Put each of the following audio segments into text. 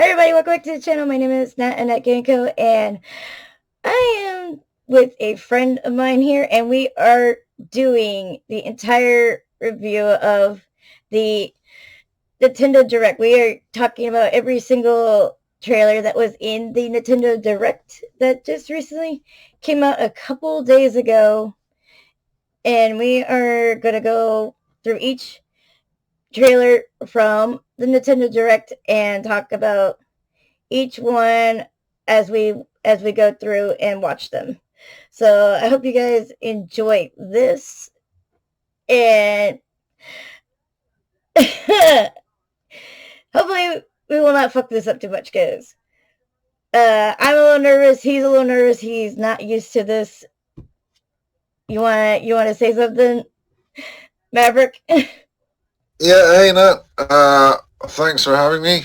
Hi everybody, welcome back to the channel. My name is Nat and Nat Ganko, and I am with a friend of mine here, and we are doing the entire review of the Nintendo Direct. We are talking about every single trailer that was in the Nintendo Direct that just recently came out a couple days ago, and we are going to go through each trailer from the Nintendo Direct and talk about each one as we go through and watch them. So I hope you guys enjoy this, and hopefully we will not fuck this up too much, because I'm a little nervous. He's a little nervous. He's not used to this. You want to say something, Maverick? Yeah, hey Nat. Thanks for having me.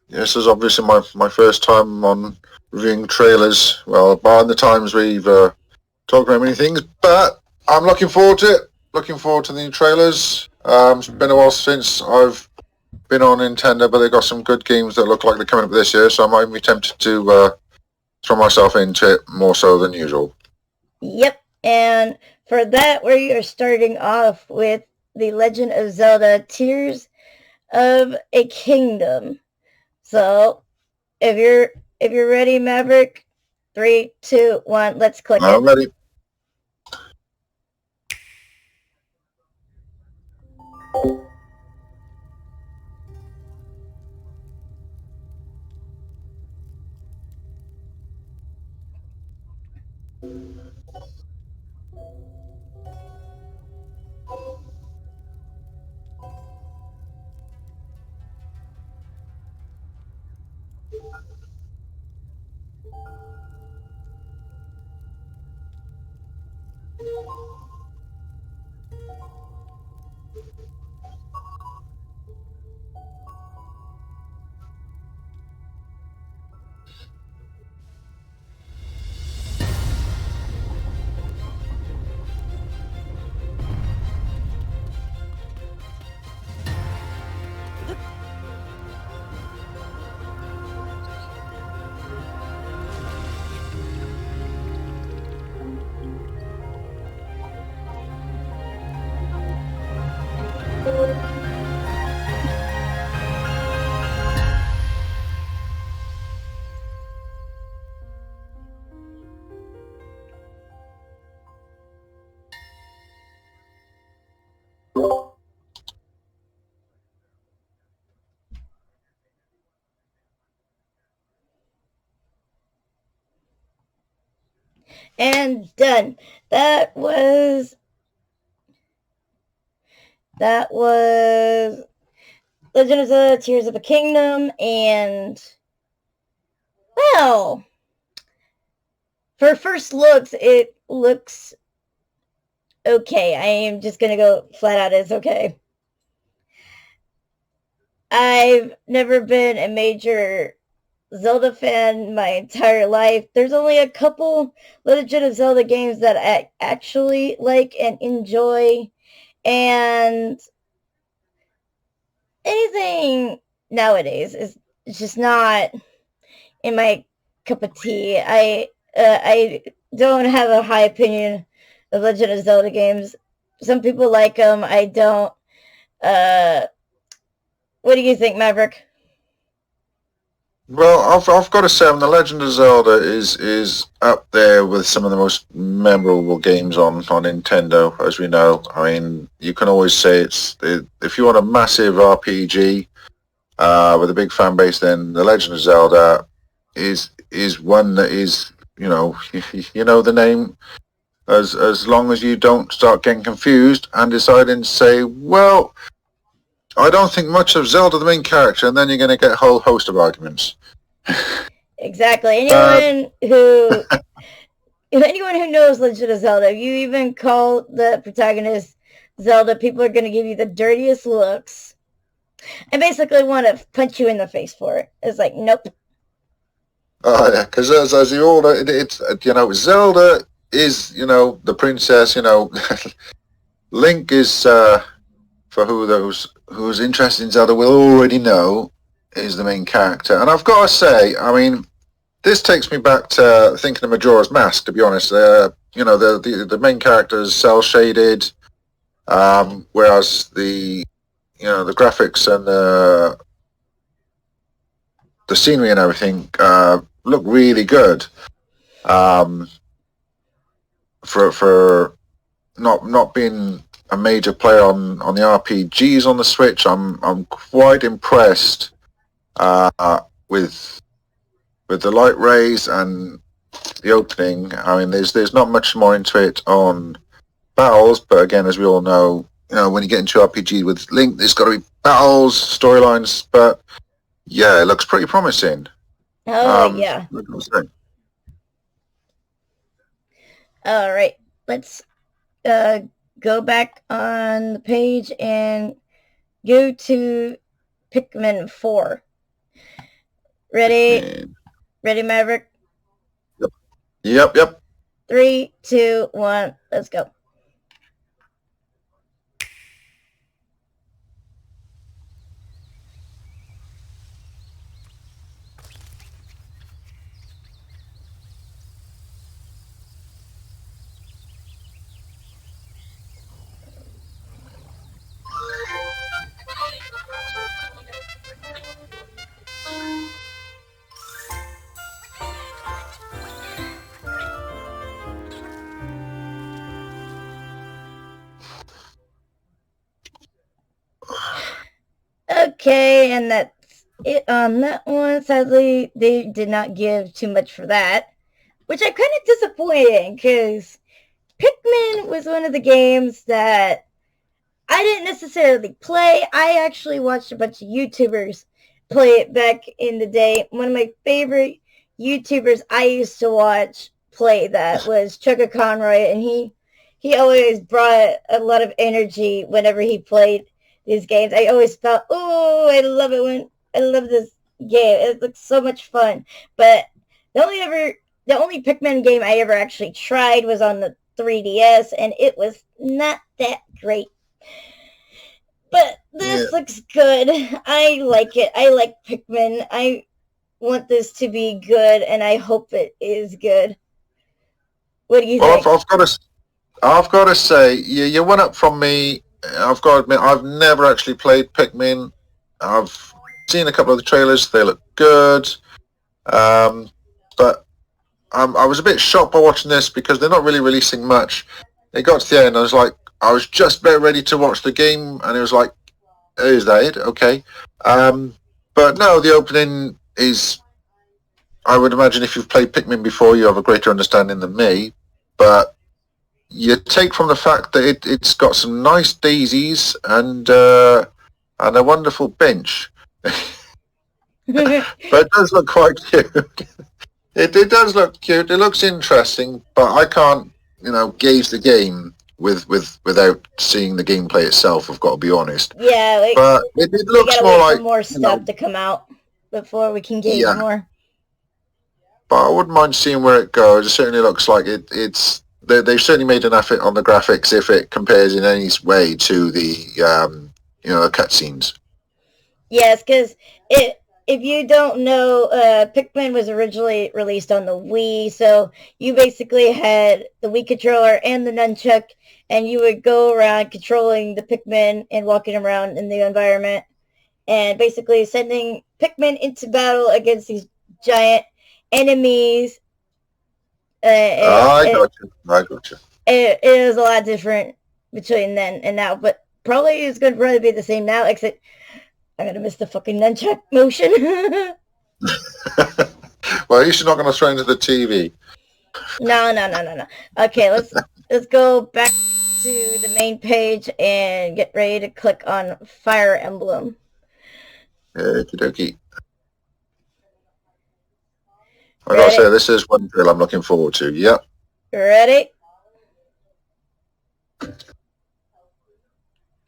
This is obviously my first time on reviewing trailers. Well, barring the times we've talked about many things, but I'm looking forward to it. Looking forward to the new trailers. It's been a while since I've been on Nintendo, but they've got some good games that look like they're coming up this year, so I might be tempted to throw myself into it more so than usual. Yep, and for that, we are starting off with The Legend of Zelda Tears of a Kingdom. So, if you're ready, Maverick, 3, 2, 1, let's click I'm it. ready. And done. That was Legend of Zelda Tears of a Kingdom, and well, for first looks, it looks okay. I am just gonna go flat out, it's okay. I've never been a major Zelda fan my entire life. There's only a couple Legend of Zelda games that I actually like and enjoy, and anything nowadays is just not in my cup of tea. I don't have a high opinion of Legend of Zelda games. Some people like them. I don't. Uh, what do you think, Maverick? Well, I've got to say, The Legend of Zelda is up there with some of the most memorable games on Nintendo, as we know. I mean, you can always say if you want a massive RPG with a big fan base, then The Legend of Zelda is one that is, you know the name. As long as you don't start getting confused and deciding to say, well, I don't think much of Zelda the main character, and then you're going to get a whole host of arguments. Exactly. Anyone who knows Legend of Zelda, if you even call the protagonist Zelda, people are going to give you the dirtiest looks and basically want to punch you in the face for it. It's like, nope. Oh yeah, because as you all know, it's Zelda is the princess. Link is for who's interested in Zelda will already know, is the main character, and I've got to say, I mean, this takes me back to thinking of Majora's Mask. To be honest, the main character is cell shaded, whereas the graphics and the scenery and everything look really good. For not being a major player on the RPGs on the Switch, I'm quite impressed with the light rays and the opening. I mean, there's not much more into it on battles, but again, as we all know, when you get into RPG with Link, there's got to be battles, storylines. But yeah, it looks pretty promising. Yeah. All right, let's go back on the page and go to Pikmin 4. Ready? Ready, Maverick? Yep. 3, 2, 1, let's go. Okay, and that's it on that one. Sadly, they did not give too much for that, which I'm kind of disappointed because Pikmin was one of the games that I didn't necessarily play. I actually watched a bunch of YouTubers play it back in the day. One of my favorite YouTubers I used to watch play that was Chugga Conroy, and he always brought a lot of energy whenever he played these games. I always thought, oh, I love this game. It looks so much fun. But the only Pikmin game I ever actually tried was on the 3DS, and it was not that great. But this looks good. I like it. I like Pikmin. I want this to be good, and I hope it is good. What do you think? I've got to say, you went up from me. I've got to admit, I've never actually played Pikmin. I've seen a couple of the trailers. They look good. But I was a bit shocked by watching this because they're not really releasing much. It got to the end, I was just about ready to watch the game, and it was like, is that it? Okay. But no, the opening is, I would imagine if you've played Pikmin before, you have a greater understanding than me. But you take from the fact that it's got some nice daisies and a wonderful bench. But it does look quite cute. It does look cute. It looks interesting, but I can't, gauge the game without seeing the gameplay itself. I've got to be honest. Yeah, but it looks more like more stuff to come out before we can gauge more. But I wouldn't mind seeing where it goes. It certainly looks like it's. They've certainly made an effort on the graphics if it compares in any way to the cutscenes. Yes, because if you don't know, Pikmin was originally released on the Wii, so you basically had the Wii controller and the nunchuck, and you would go around controlling the Pikmin and walking around in the environment, and basically sending Pikmin into battle against these giant enemies. I got you. It is a lot different between then and now, but probably it's going to probably be the same now, except I'm going to miss the fucking nunchuck motion. Well, at least you're not going to throw into the TV. No. Okay, let's go back to the main page and get ready to click on Fire Emblem. Okie dokie. I gotta say, this is one drill I'm looking forward to. Yep. Ready?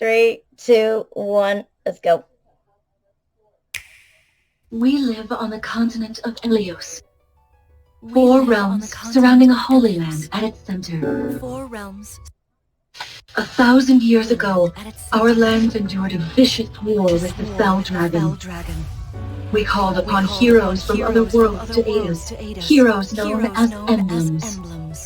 3, 2, 1, let's go. We live on the continent of Ilios. 4 realms surrounding a holy land at its center. 4 realms. 1,000 years ago, our lands endured a vicious war with the Fell Dragon. We called upon heroes from other worlds to aid us, heroes known as emblems.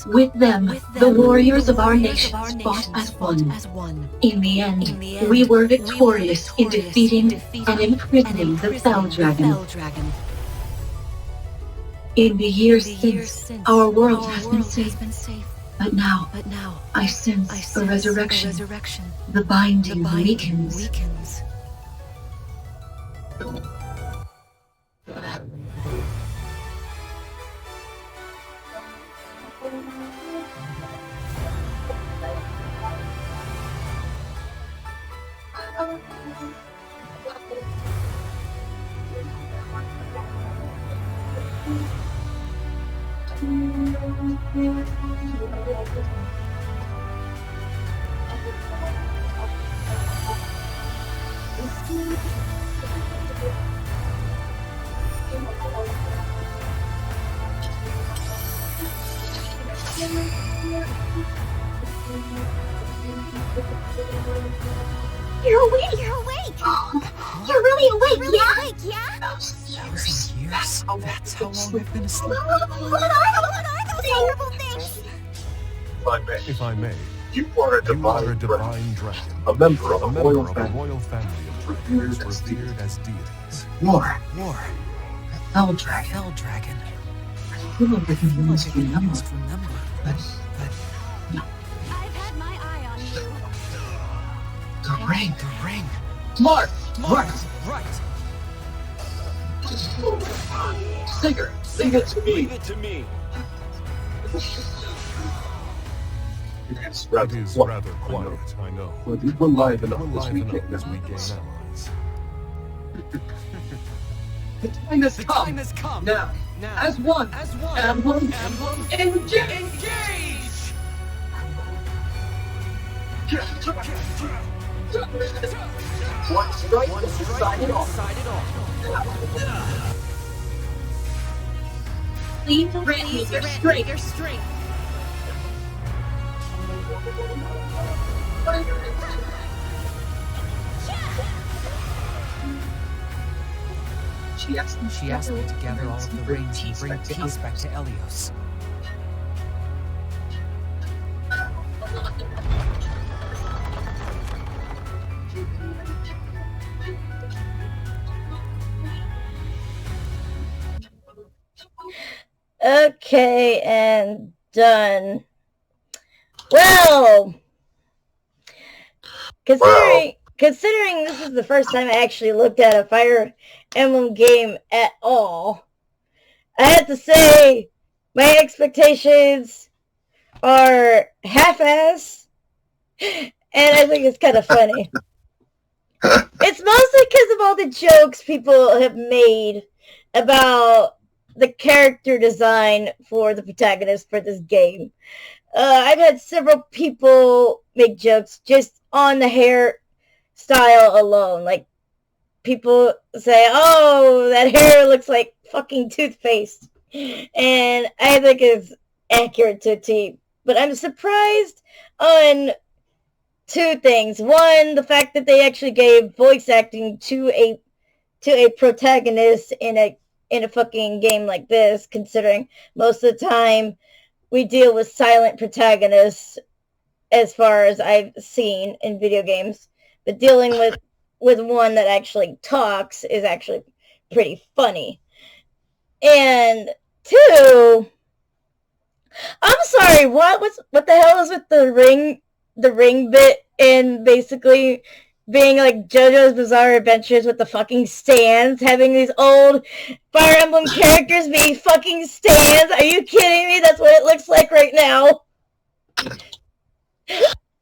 With them, the warriors of our nations fought as one. In the end, we were victorious in defeating and imprisoning the Fell Dragon. In the years since, our world has been safe. But now, I sense a resurrection. The binding weakens. You're awake! Oh, you're really awake, yeah? Years. That's how long I've been asleep. What are those terrible things? If I may, You are a you are a divine divine dragon, a member of a a member royal of a family. royal family of dragons revered as deities. War. Fell Dragon. Hell dragon. I feel like I must remember. But I've had my eye on you. the ring. Mark! Right. Singer, sing it to me. Leave it to me. It's It is rather quiet, I know. But we will live We're enough live enough as as we we gain gain allies. allies. The time has come. has come. Now, as one, emblem, engage! One strike, decide it all. Please grant me your strength. She asked me to gather all of the rings and bring peace back to Elios. Okay, and done. Well, considering this is the first time I actually looked at a Fire Emblem game at all, I have to say my expectations are half-ass, and I think it's kind of funny. It's mostly because of all the jokes people have made about the character design for the protagonist for this game. I've had several people make jokes just on the hair style alone. Like, people say, oh, that hair looks like fucking toothpaste. And I think it's accurate to a T. But I'm surprised on two things. One, the fact that they actually gave voice acting to a protagonist in a fucking game like this, considering most of the time we deal with silent protagonists as far as I've seen in video games. But dealing with one that actually talks is actually pretty funny. And two, I'm sorry, what the hell is with the ring bit and basically being like JoJo's Bizarre Adventures with the fucking stands, having these old Fire Emblem characters be fucking stands? Are you kidding me? That's what it looks like right now.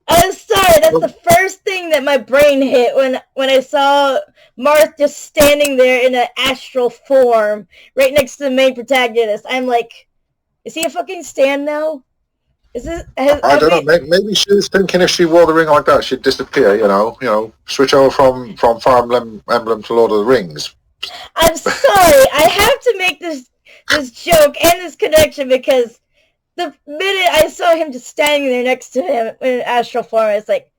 I'm sorry, that's the first thing that my brain hit when I saw Marth just standing there in an astral form right next to the main protagonist. I'm like, is he a fucking stand now? I don't know. Maybe she was thinking if she wore the ring like that, she'd disappear. You know, switch over from Fire Emblem to Lord of the Rings. I'm sorry. I have to make this joke and this connection because the minute I saw him just standing there next to him in astral form, it's like,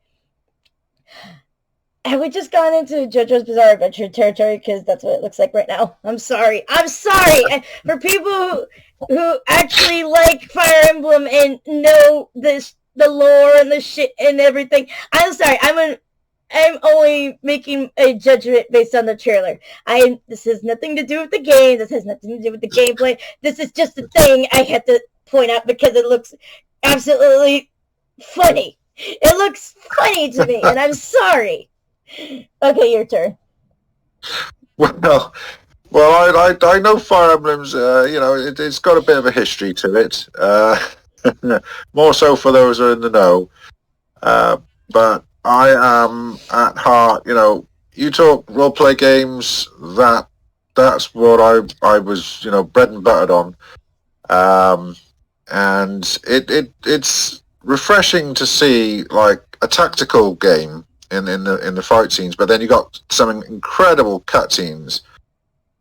have we just gone into JoJo's Bizarre Adventure territory? Because that's what it looks like right now. I'm sorry. For people who actually like Fire Emblem and know the lore and the shit and everything. I'm sorry. I'm only making a judgment based on the trailer. This has nothing to do with the game. This has nothing to do with the gameplay. This is just a thing I had to point out because it looks absolutely funny. It looks funny to me, and I'm sorry. Okay, your turn. Well, I know Fire Emblem's, it's got a bit of a history to it. More so for those who are in the know. But I am at heart, you talk role-play games, that's what I was, bread and buttered on. And it's refreshing to see, like, a tactical game in the fight scenes, but then you got some incredible cutscenes.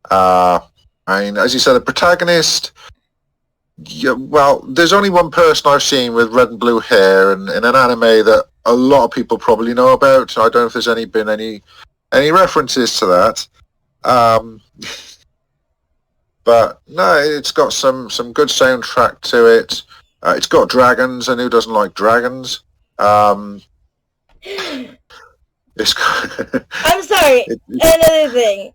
I mean, as you said, the protagonist. Yeah, well, there's only one person I've seen with red and blue hair, and in an anime that a lot of people probably know about. I don't know if there's been any references to that. But no, it's got some good soundtrack to it. It's got dragons, and who doesn't like dragons? It's I'm sorry. Another thing.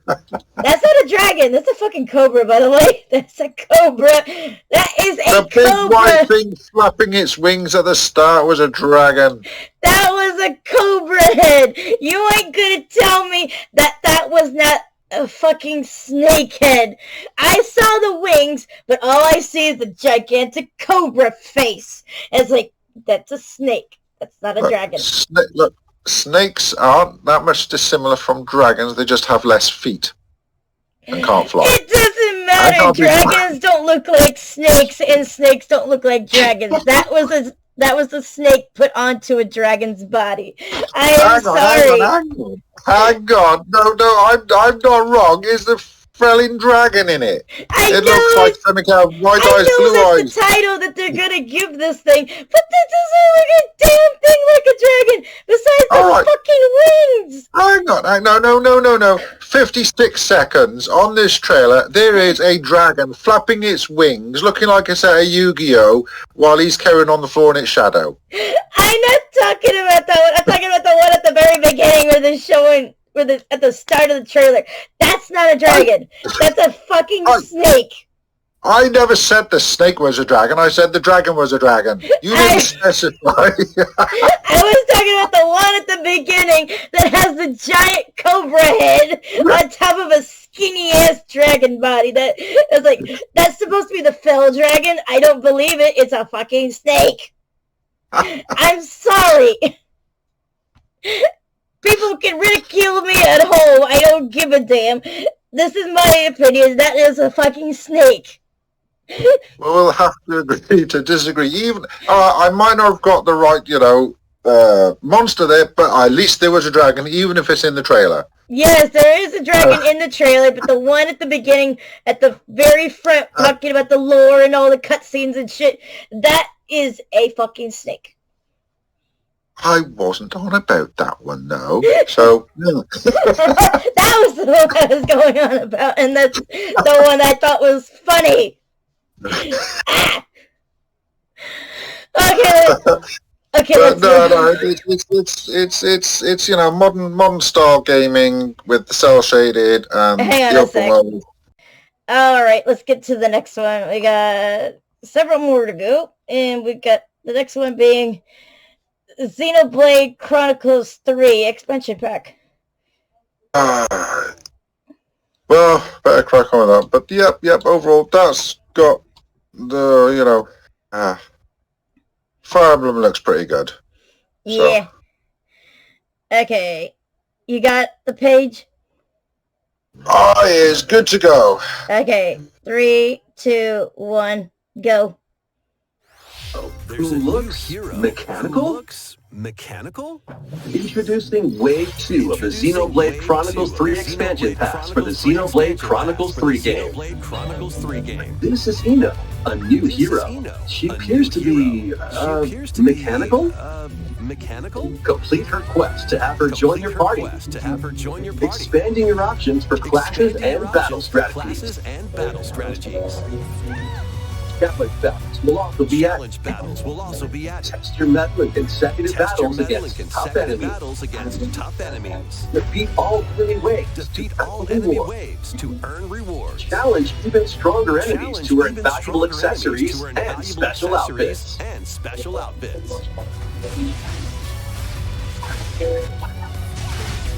That's not a dragon. That's a fucking cobra, by the way. That's a cobra. That is a the big cobra. white thing flapping its wings at the start was a dragon. That was a cobra head. You ain't gonna tell me that was not a fucking snake head. I saw the wings, but all I see is the gigantic cobra face. It's like, that's a snake. That's not a dragon. Look, snakes aren't that much dissimilar from dragons. They just have less feet and can't fly. It doesn't matter. Dragons don't look like snakes, and snakes don't look like dragons. That was a snake put onto a dragon's body. I am sorry. Hang on. No, I'm not wrong. Is the felling dragon in it? It looks like something out of White Eyes, Blue Eyes. That's the title that they're gonna give this thing, but that doesn't look a damn thing like a dragon. Besides the fucking wings. Hang on. No. 56 seconds on this trailer. There is a dragon flapping its wings, looking like it's at a Yu-Gi-Oh, while he's carrying on the floor in its shadow. I'm not talking about that one. I'm talking about the one at the very beginning where they're showing. At the start of the trailer. That's not a dragon. That's a fucking snake. I never said the snake was a dragon. I said the dragon was a dragon. You didn't specify. I was talking about the one at the beginning that has the giant cobra head on top of a skinny-ass dragon body. That is like, that's supposed to be the fell dragon. I don't believe it. It's a fucking snake. I'm sorry. People can ridicule me at home. I don't give a damn. This is my opinion. That is a fucking snake. Well, we'll have to agree to disagree. Even I might not have got the right, monster there, but at least there was a dragon, even if it's in the trailer. Yes, there is a dragon in the trailer, but the one at the beginning, at the very front, talking about the lore and all the cutscenes and shit, that is a fucking snake. I wasn't on about that one, though. So that was the one I was going on about, and that's the one I thought was funny. Okay, let's no. It's modern style gaming with the cell shaded and the open world. All right, let's get to the next one. We got several more to go, and we got the next one being Xenoblade Chronicles 3 expansion pack. Well, better crack on with that. But yep. Overall, that's got the Fire Emblem looks pretty good. Yeah. So. Okay, you got the page. It's good to go. Okay, 3, 2, 1, go. There's a looks mechanical? Mechanical? Introducing Wave 2 of the Xenoblade Chronicles 3 expansion pass for the Xenoblade Chronicles 3 game. This is Ino, a new hero. She appears to be, mechanical? Mechanical? Complete her quest to have her join your party. Expanding your options for classes and battle strategies. Challenge battles will also be at. Test your mettle in consecutive battles against tough enemies. Defeat all enemy waves to earn rewards. Challenge even stronger enemies to earn valuable accessories and special outfits.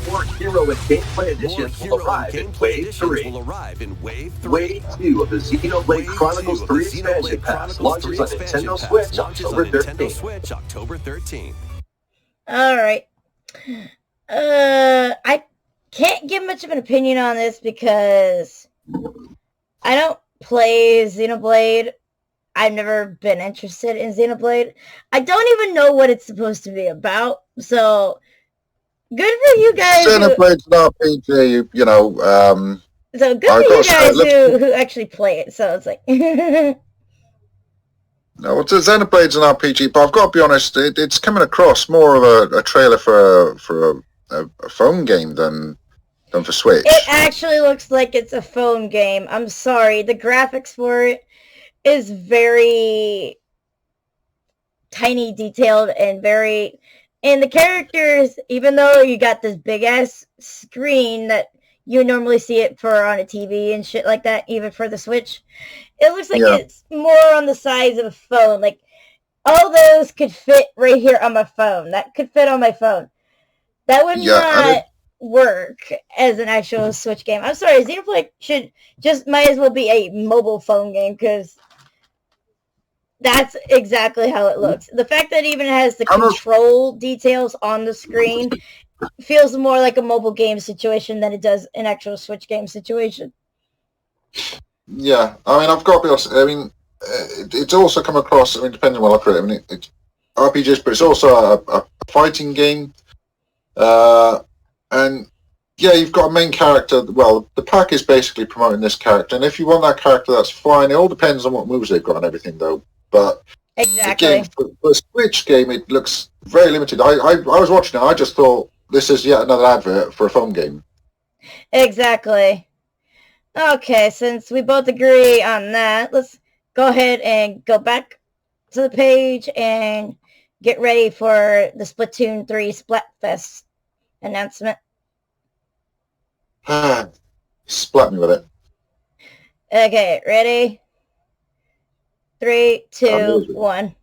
More Hero and Gameplay Editions will arrive in Wave 3. Wave 2 of the Xenoblade Chronicles 3 expansion pass launches on Nintendo Switch October 13th. Alright. I can't give much of an opinion on this because I don't play Xenoblade. I've never been interested in Xenoblade. I don't even know what it's supposed to be about, so good for you guys. Xenoblade's an RPG, you know. So good for you guys who actually play it. So it's like, no, Xenoblade's an RPG, but I've got to be honest, it's coming across more of a trailer for a phone game than for Switch. It actually looks like it's a phone game. I'm sorry, the graphics for it is very tiny detailed and the characters, even though you got this big ass screen that you normally see it for on a TV and shit like that, even for the Switch, it looks like it's more on the size of a phone. Like, all those could fit right here on my phone. That could fit on my phone. That would not work as an actual Switch game. I'm sorry, Xenoblade might as well be a mobile phone game, because that's exactly how it looks. The fact that it even has the control details on the screen feels more like a mobile game situation than it does an actual Switch game situation. Yeah, I mean, I've got to be honest. I mean, it's also come across, I mean, depending on what I look at it, I mean, it's RPGs, but it's also a fighting game. And yeah, you've got a main character. Well, the pack is basically promoting this character, and if you want that character, that's fine. It all depends on what moves they've got and everything, though. But exactly, again, for a Switch game, it looks very limited. I was watching it, I just thought, this is yet another advert for a phone game. Exactly. Okay, since we both agree on that, let's go ahead and go back to the page and get ready for the Splatoon 3 Splatfest announcement. Splat me with it. Okay, ready? 3, 2, 1.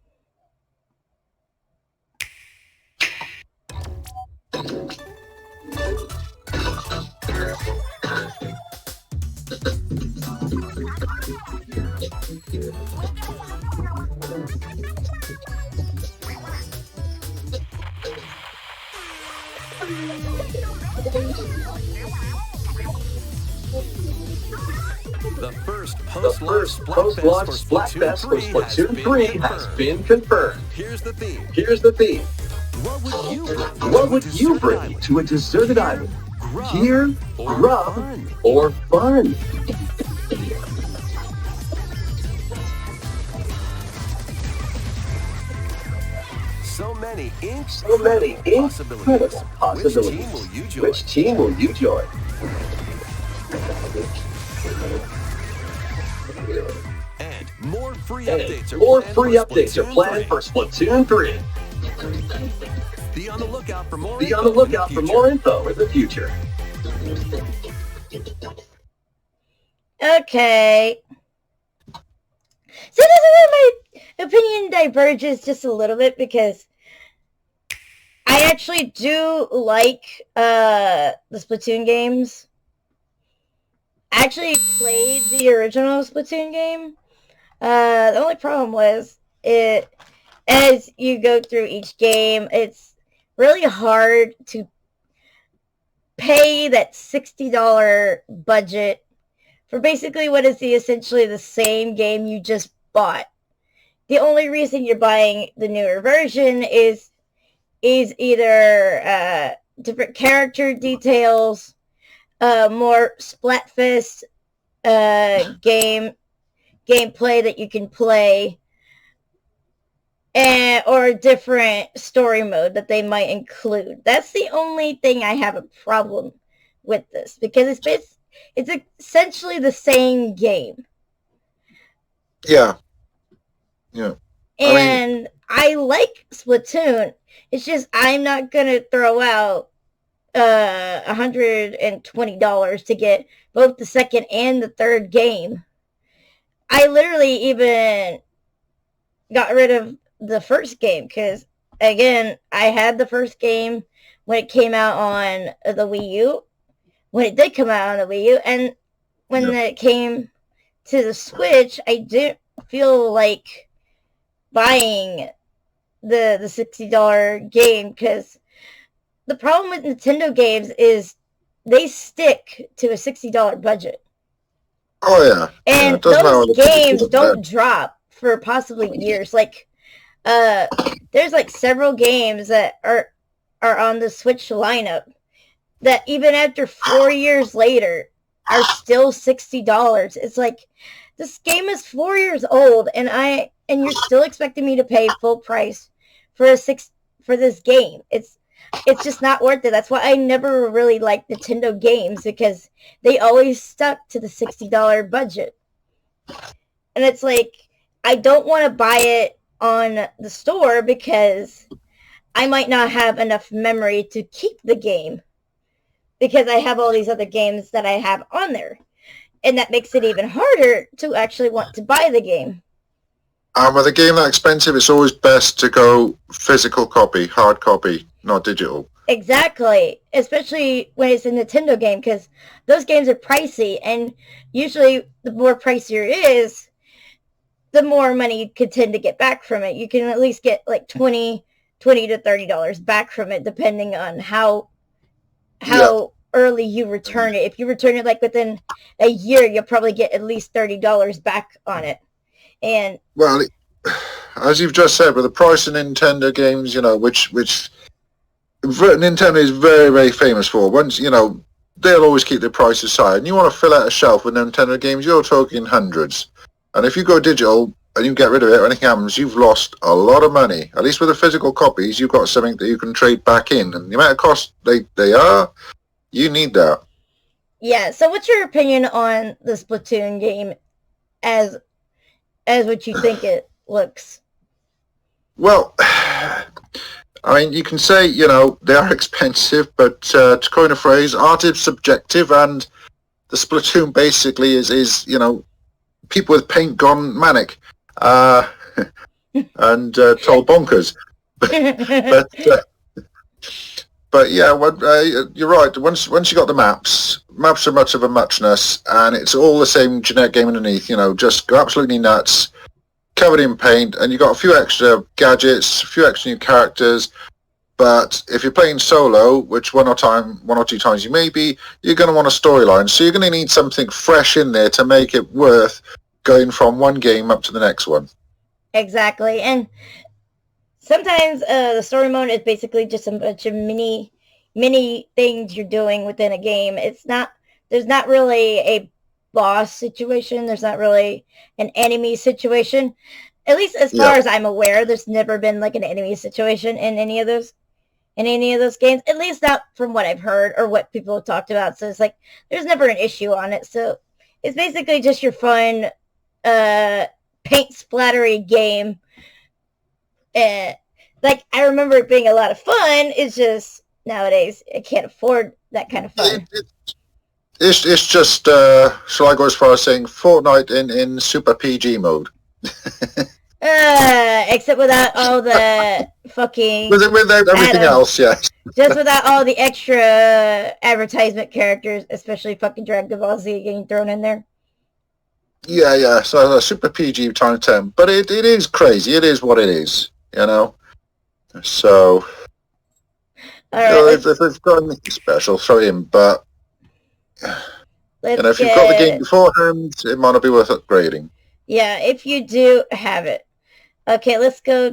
The first post-launch Splatfest for Splatoon 3 has been confirmed. Here's the theme. What would you bring to a deserted island? Gear, grub, or fun? So many incredible possibilities. Which team will you join? And more free updates are planned for Splatoon 3. Be on the lookout for more info in the future. Okay. So this is where my opinion diverges just a little bit, because I actually do like the Splatoon games. I actually played the original Splatoon game. The only problem was, as you go through each game, it's really hard to pay that $60 budget for basically what is essentially the same game you just bought. The only reason you're buying the newer version is either different character details, more Splatfest gameplay that you can play, or a different story mode that they might include. That's the only thing I have a problem with this, because it's essentially the same game. Yeah. Yeah. And I like Splatoon. It's just I'm not gonna throw out $120 to get both the second and the third game. I literally even got rid of the first game because, again, I had the first game when it came out on the Wii U, when it did come out on the Wii U, and when it came to the Switch, I didn't feel like buying the $60 game, because the problem with Nintendo games is they stick to a $60 budget. Oh yeah. And those games don't drop for possibly years. Like, there's like several games that are on the Switch lineup that even after 4 years later are still $60. It's like, this game is 4 years old, and you're still expecting me to pay full price for this game. It's just not worth it. That's why I never really liked Nintendo games, because they always stuck to the $60 budget. And it's like, I don't want to buy it on the store because I might not have enough memory to keep the game, because I have all these other games that I have on there. And that makes it even harder to actually want to buy the game. With a game that expensive, it's always best to go physical copy, hard copy, not digital. Exactly, especially when it's a Nintendo game, because those games are pricey, and usually the more pricier it is, the more money you could tend to get back from it. You can at least get like $20 to $30 back from it, depending on how early you return it. If you return it like within a year, you'll probably get at least $30 back on it. And well, as you've just said, with the price of Nintendo games, which Nintendo is very, very famous for. Once they'll always keep their prices high, and you want to fill out a shelf with Nintendo games, you're talking hundreds. And if you go digital and you get rid of it, or anything happens, you've lost a lot of money. At least with the physical copies, you've got something that you can trade back in, and the amount of cost they are, you need that. Yeah. So, what's your opinion on the Splatoon game as what you think it looks? Well, I mean, you can say, they are expensive, but to coin a phrase, art is subjective, and the Splatoon basically is people with paint gone manic and told bonkers. But yeah, you're right. Once you got the maps are much of a muchness, and it's all the same generic game underneath. Just go absolutely nuts, covered in paint, and you got a few extra gadgets, a few extra new characters. But if you're playing solo, which one or two times you may be, you're going to want a storyline. So you're going to need something fresh in there to make it worth going from one game up to the next one. Exactly. And sometimes the story mode is basically just a bunch of mini things you're doing within a game. There's not really a boss situation. There's not really an enemy situation. At least as far as I'm aware, there's never been like an enemy situation in any of those games. At least not from what I've heard or what people have talked about. So it's like, there's never an issue on it. So it's basically just your fun paint splattery game. Like, I remember it being a lot of fun. It's just nowadays I can't afford that kind of fun. It's just shall I go as far as saying Fortnite in super PG mode? Except without all the fucking without everything else, yeah. Just without all the extra advertisement characters, especially fucking Dragon Ball Z getting thrown in there. Yeah. So super PG times 10, but it is crazy. It is what it is, So, if it's got anything special, throw in. But if you've got the game beforehand, it might not be worth upgrading. Yeah, if you do have it. Okay, let's go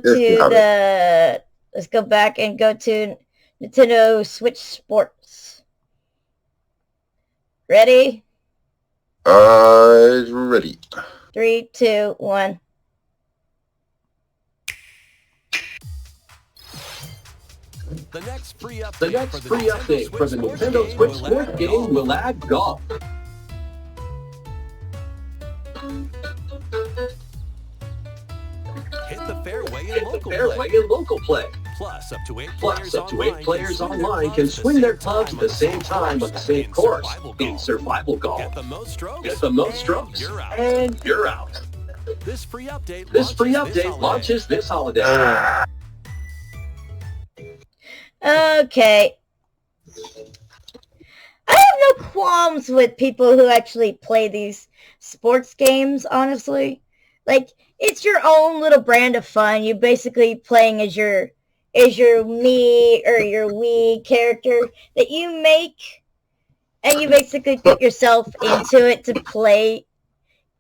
back and go to Nintendo Switch Sports. Ready? Ready. 3, 2, 1. The next free update for the Nintendo Switch Sport game will add golf. Hit the fairway in local play. Plus, up to 8 players online can swing their clubs at the same time on the same course in survival golf. Get the most strokes, and you're out. This free update launches this holiday. Okay. I have no qualms with people who actually play these sports games, honestly. Like, it's your own little brand of fun. You basically playing as your me or your Wii character that you make, and you basically put yourself into it to play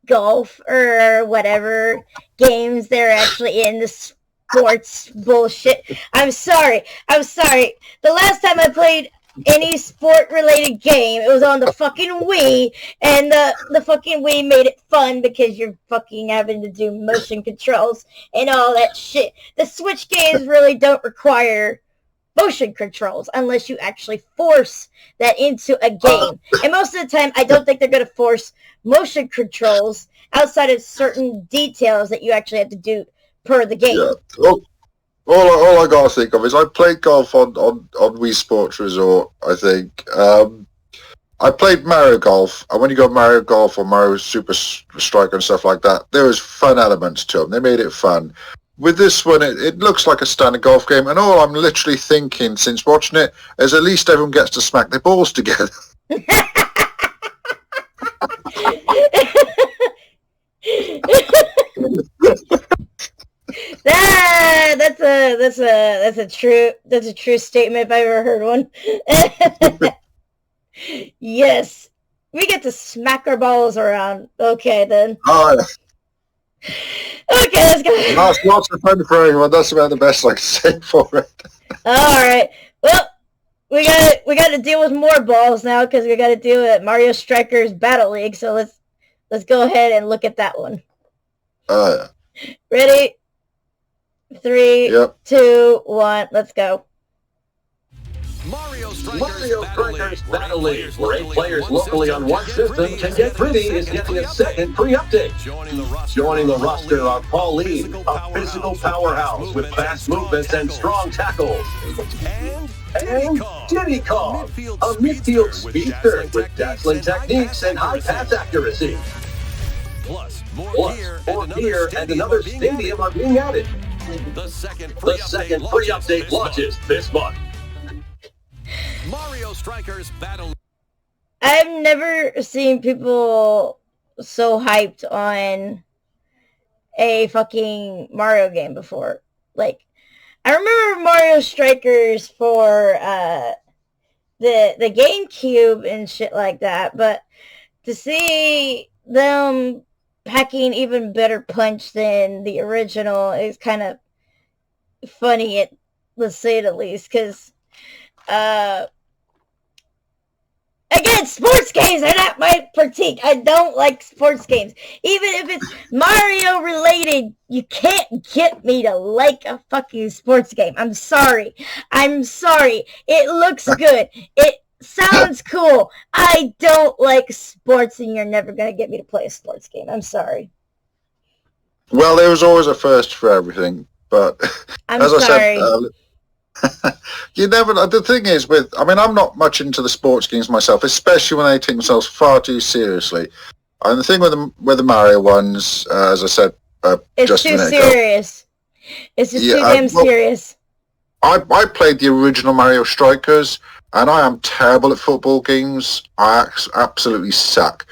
golf or whatever games they're actually in, the sports bullshit. I'm sorry. The last time I played any sport-related game, it was on the fucking Wii, and the fucking Wii made it fun because you're fucking having to do motion controls and all that shit. The Switch games really don't require motion controls unless you actually force that into a game. And most of the time, I don't think they're going to force motion controls outside of certain details that you actually have to do per the game. Yeah. All I gotta think of is I played golf on Wii Sports Resort, I think. I played Mario Golf, and when you got Mario Golf or Mario Super Striker and stuff like that, there was fun elements to them. They made it fun. With this one, it looks like a standard golf game, and all I'm literally thinking since watching it is at least everyone gets to smack their balls together. That's a true statement if I ever heard one. Yes, we get to smack our balls around. Okay then. Oh, yeah. Okay, let's go. That's lots of fun for everyone. That's about the best I can say for it. All right. Well, we got to deal with more balls now because we got to deal with Mario Strikers Battle League. So let's go ahead and look at that one. Yeah. Ready? 3, 2, 1, let's go. Mario Strikers Battle League, where 8 players locally on one system can get pretty, is getting a second free update. Joining the roster are Pauline, a physical powerhouse with fast movements and strong tackles. And Diddy Kong, a midfield speedster with dazzling techniques and high pass accuracy. Plus, more gear and another stadium are being added. The second free update launches this month. Mario Strikers Battle. I've never seen people so hyped on a fucking Mario game before. Like, I remember Mario Strikers for the GameCube and shit like that, but to see them packing even better punch than the original is kind of funny, let's say the least, because again, sports games are not my critique. I don't like sports games. Even if it's Mario related, you can't get me to like a fucking sports game. I'm sorry. It looks good. It sounds cool. I don't like sports, and you're never going to get me to play a sports game. I'm sorry. Well, there was always a first for everything, but I'm as sorry. I said, you never. The thing is, I'm not much into the sports games myself, especially when they take themselves far too seriously. And the thing with the Mario ones, as I said, it's just too a minute ago, serious. It's just too damn serious. I played the original Mario Strikers, and I am terrible at football games. I absolutely suck.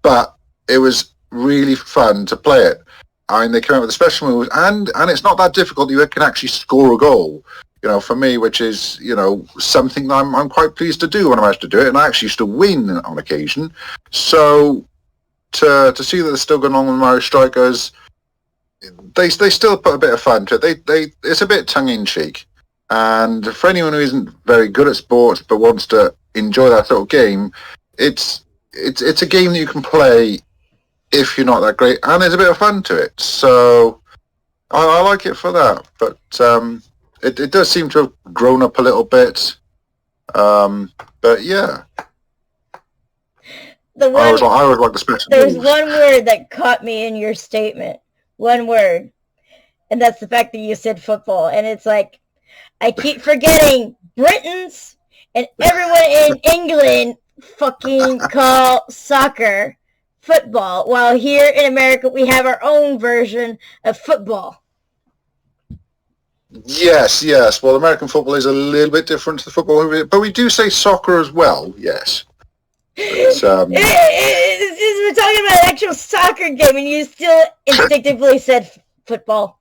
But it was really fun to play it. I mean, they came out with a special move, and it's not that difficult. You can actually score a goal. For me, which is, something that I'm quite pleased to do when I manage to do it, and I actually used to win on occasion. So to see that they're still going on with Mario Strikers, they still put a bit of fun to it. It's a bit tongue-in-cheek. And for anyone who isn't very good at sports but wants to enjoy that sort of game, it's a game that you can play if you're not that great, and there's a bit of fun to it. So I like it for that. But it does seem to have grown up a little bit. But yeah, I was like the special. There's one word that caught me in your statement. One word, and that's the fact that you said football. And it's like I keep forgetting Britons and everyone in England fucking call soccer football, while here in America we have our own version of football. Yes. Well, American football is a little bit different to the football, but we do say soccer as well. Yes. We're talking about an actual soccer game, and you still instinctively said football.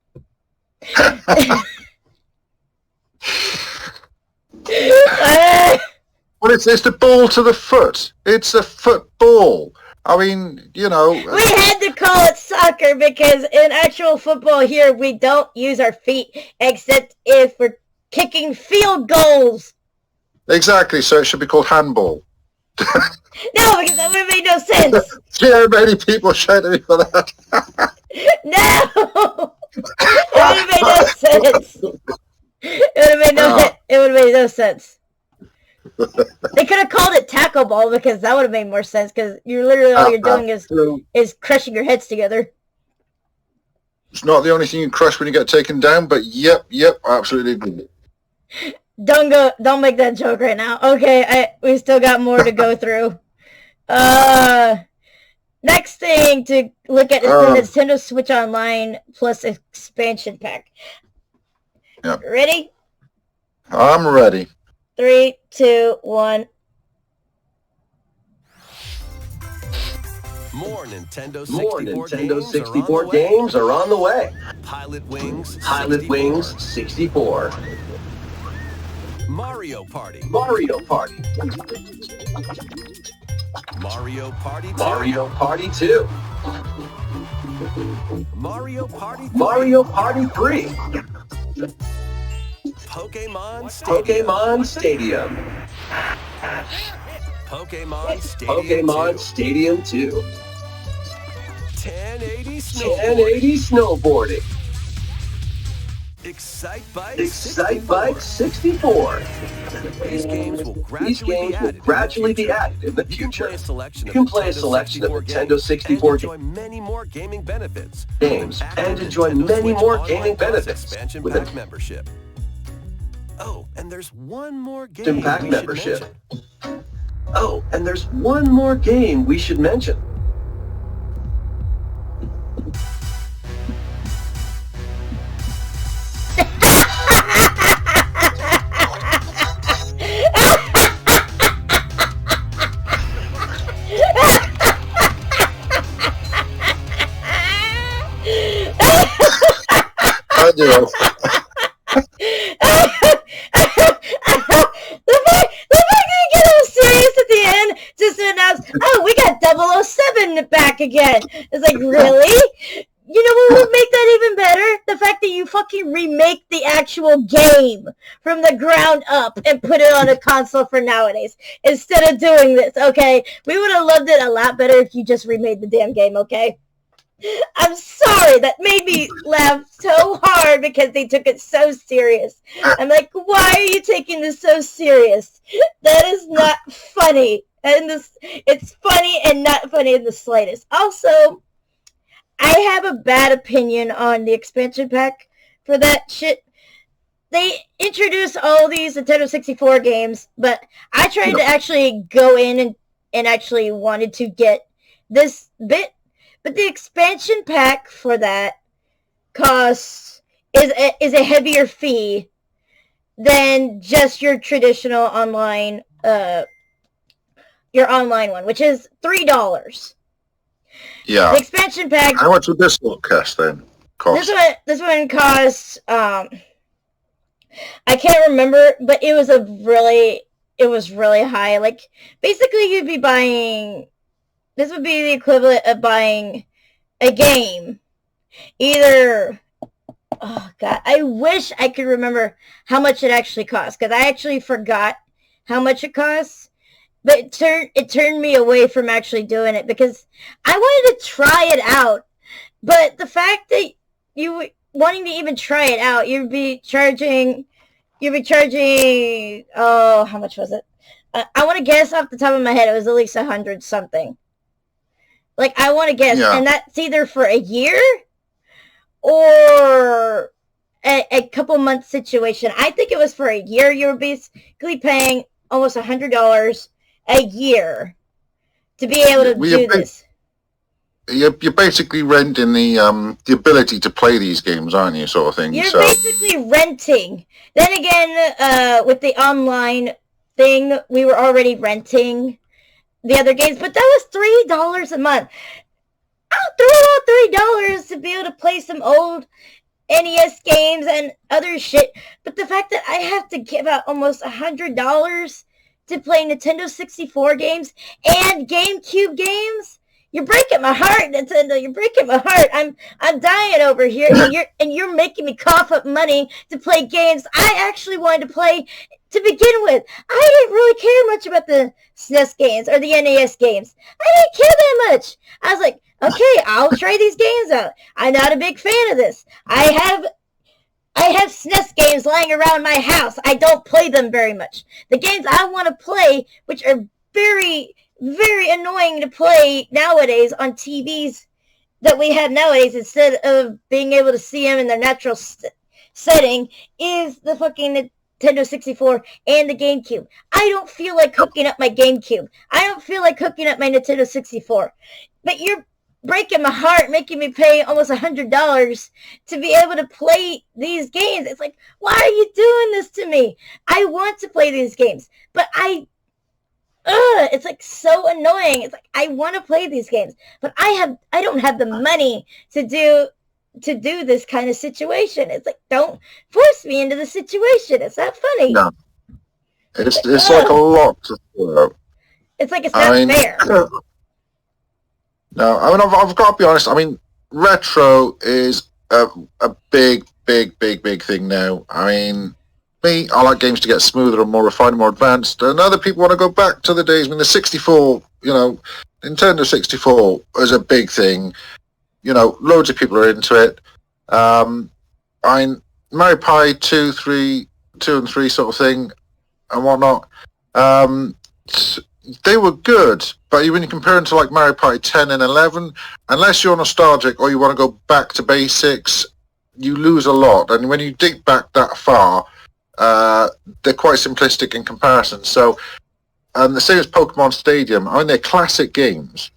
Well, it's the ball to the foot. It's a football. I mean, you know. We had to call it soccer because in actual football here, we don't use our feet except if we're kicking field goals. Exactly, so it should be called handball. No, because that would have made no sense. Yeah, many people shout at me for that. No! It would have made no sense. It would have made no sense. They could have called it tackle ball because that would have made more sense because you're literally all you're doing is crushing your heads together. It's not the only thing you crush when you get taken down, but yep, absolutely agree. Don't make that joke right now. Okay, we still got more to go through. Next thing to look at is the Nintendo Switch Online plus expansion pack. Yep. Ready? I'm ready. 3, 2, 1. More Nintendo 64 games are on the way. Pilot Wings 64. Mario Party 2. Mario Party 2. Mario Party 3. Pokemon Stadium. Pokemon Stadium 2. 1080 snowboarding. Excite Bike 64. These games will gradually be added in the future. You can play a selection of Nintendo 64 games and enjoy many more gaming benefits with pack membership. Oh, and there's one more game Impact membership. Oh, and there's one more game we should mention. I do. Oh, we got 007 back again. It's like, really? You know what would make that even better? The fact that you fucking remake the actual game from the ground up and put it on a console for nowadays instead of doing this, okay? We would have loved it a lot better if you just remade the damn game, okay? I'm sorry, that made me laugh so hard because they took it so serious. I'm like, why are you taking this so serious? That is not funny. And it's funny and not funny in the slightest. Also, I have a bad opinion on the expansion pack for that shit. They introduced all these Nintendo 64 games, but I tried to actually go in and actually wanted to get this bit. But the expansion pack for that is a heavier fee than just your traditional online your online one, which is $3. Yeah. The expansion pack. How much would this one cost then? This one costs I can't remember, but it was really high. Like basically you'd be buying, this would be the equivalent of buying a game. Either, oh god, I wish I could remember how much it actually costs, because I actually forgot how much it costs. But it turned me away from actually doing it because I wanted to try it out. But the fact that you wanting to even try it out, you'd be charging you'll be charging, oh, how much was it? I want to guess off the top of my head, it was at least 100 something. Like, I want to guess, and that's either for a year or a couple months situation. I think it was for a year. You were basically paying almost $100 a year to be able to do this. You're basically renting the ability to play these games, aren't you, sort of thing? You're basically renting. Then again, with the online thing, we were already renting the other games, but that was $3 a month. I'll throw out $3 to be able to play some old NES games and other shit, but the fact that I have to give out almost $100 to play Nintendo 64 games and GameCube games, you're breaking my heart, Nintendo. You're breaking my heart. I'm dying over here, and you're making me cough up money to play games I actually wanted to play to begin with. I didn't really care much about the SNES games or the NES games. I didn't care that much. I was like, okay, I'll try these games out. I'm not a big fan of this. I have SNES games lying around my house. I don't play them very much. The games I want to play, which are very, very annoying to play nowadays on TVs that we have nowadays instead of being able to see them in their natural setting, is the fucking Nintendo 64 and the GameCube. I don't feel like hooking up my GameCube. I don't feel like hooking up my Nintendo 64. But you're breaking my heart, making me pay almost $100 to be able to play these games. It's like, why are you doing this to me? I want to play these games, but it's like so annoying. It's like, I want to play these games, but I don't have the money to do this kind of situation. It's like, don't force me into the situation. It's not funny. No. It's like a lot to throw. It's like it's not fair. No, I mean, I've got to be honest. I mean, retro is a big thing now. I mean, me, I like games to get smoother and more refined, more advanced, and other people want to go back to the days. I mean, the 64, Nintendo 64 is a big thing. Loads of people are into it. Mario Party 2 and 3 sort of thing and whatnot. They were good, but when you compare them to like Mario Party 10 and 11, unless you're nostalgic or you want to go back to basics, you lose a lot. And when you dig back that far, they're quite simplistic in comparison. So, the same as Pokemon Stadium, I mean, they're classic games.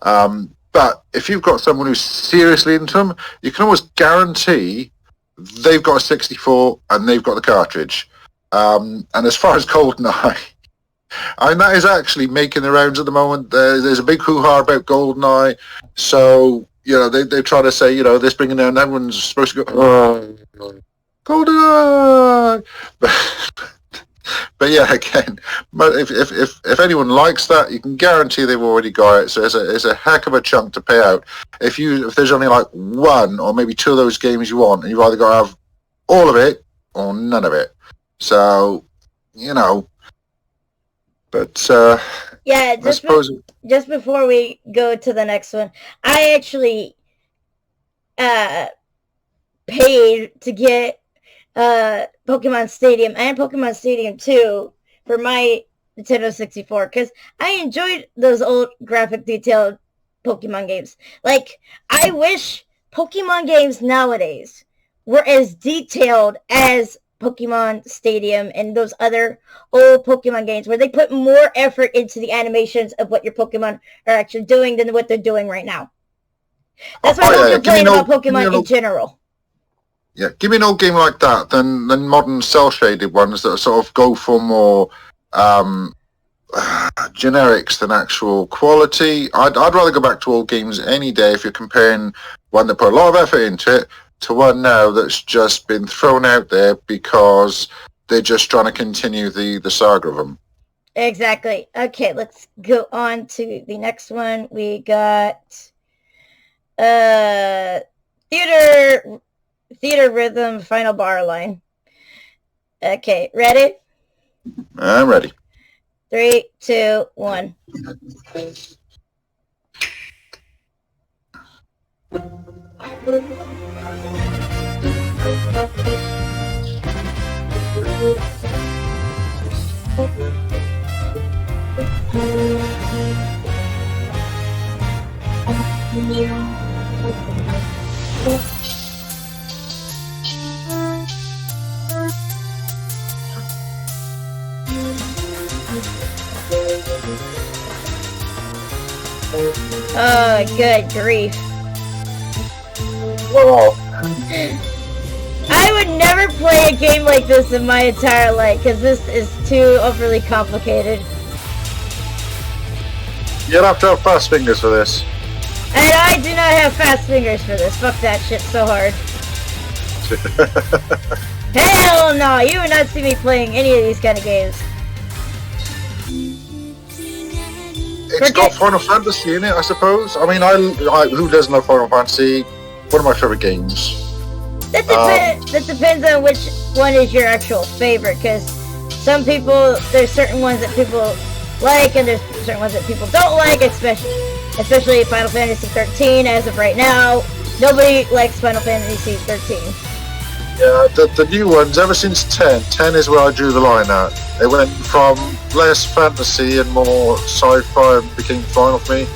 But if you've got someone who's seriously into them, you can almost guarantee they've got a 64 and they've got the cartridge. And as far as GoldenEye, I mean, that is actually making the rounds at the moment. There's a big hoo-ha about GoldenEye. So, they try to say, this bringing down, everyone's supposed to go, GoldenEye! But yeah, again, if anyone likes that, you can guarantee they've already got it. So it's a heck of a chunk to pay out. If there's only like one or maybe two of those games you want, and you've either got to have all of it or none of it. So, But yeah, just before we go to the next one, I actually paid to get Pokemon Stadium and Pokemon Stadium 2 for my Nintendo 64 because I enjoyed those old graphic detailed Pokemon games. Like, I wish Pokemon games nowadays were as detailed as Pokemon Stadium and those other old Pokemon games where they put more effort into the animations of what your Pokemon are actually doing than what they're doing right now. That's why I'm complaining about Pokemon in general. Yeah, give me an old game like that than modern cel-shaded ones that sort of go for more generics than actual quality. I'd rather go back to old games any day if you're comparing one that put a lot of effort into it to one now that's just been thrown out there because they're just trying to continue the saga of them. Exactly. Okay, let's go on to the next one. We got Theater Rhythm Final Bar Line. Okay, ready? I'm ready. 3, 2, 1. Oh, good grief. Whoa. I would never play a game like this in my entire life, because this is too overly complicated. You'll have to have fast fingers for this. And I do not have fast fingers for this. Fuck that shit so hard. Hell no! You would not see me playing any of these kind of games. It's got Final Fantasy in it, I suppose. I mean, who doesn't love Final Fantasy? One of my favorite games. That depends on which one is your actual favorite, because some people, there's certain ones that people like, and there's certain ones that people don't like, especially Final Fantasy 13 as of right now. Nobody likes Final Fantasy 13. Yeah, the new ones, ever since 10 is where I drew the line at. It went from less fantasy and more sci-fi and became Final for me.